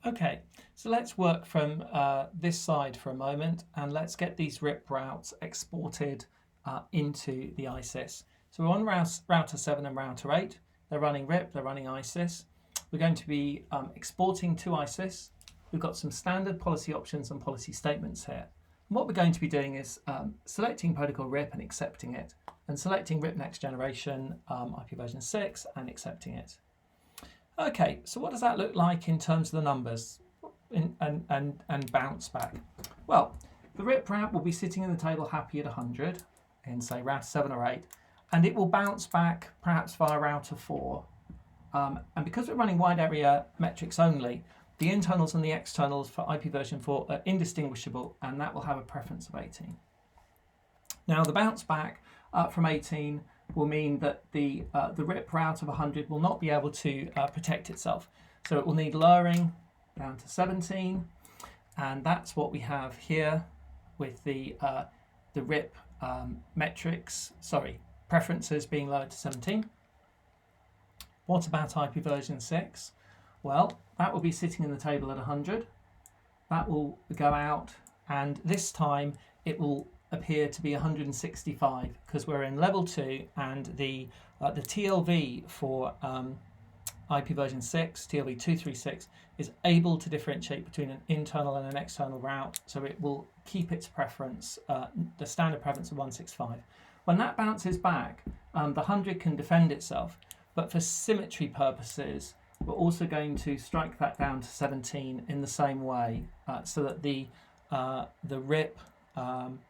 Okay, so let's work from this side for a moment and let's get these RIP routes exported into the ISIS. So we're on router 7 and router 8. They're running RIP, they're running ISIS. We're going to be exporting to ISIS. We've got some standard policy options and policy statements here. And what we're going to be doing is selecting protocol RIP and accepting it, and selecting RIP next generation, IP version 6, and accepting it. Okay, so what does that look like in terms of the numbers and bounce back? Well, the RIP route will be sitting in the table happy at 100 in, say, router 7 or 8, and it will bounce back perhaps via router 4. And because we're running wide area metrics only, the internals and the externals for IP version 4 are indistinguishable, and that will have a preference of 18. Now, the bounce back from 18 will mean that the RIP route of 100 will not be able to protect itself. So it will need lowering down to 17, and that's what we have here with the RIP preferences being lowered to 17. What about IP version 6? Well, that will be sitting in the table at 100. That will go out, and this time it will appear to be 165 because we're in level 2, and the TLV for IP version 6, TLV 236, is able to differentiate between an internal and an external route, so it will keep its preference, the standard preference of 165. When that bounces back, the 100 can defend itself, but for symmetry purposes, we're also going to strike that down to 17 in the same way, so that the RIP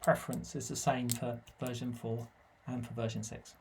preference is the same for version 4 and for version 6.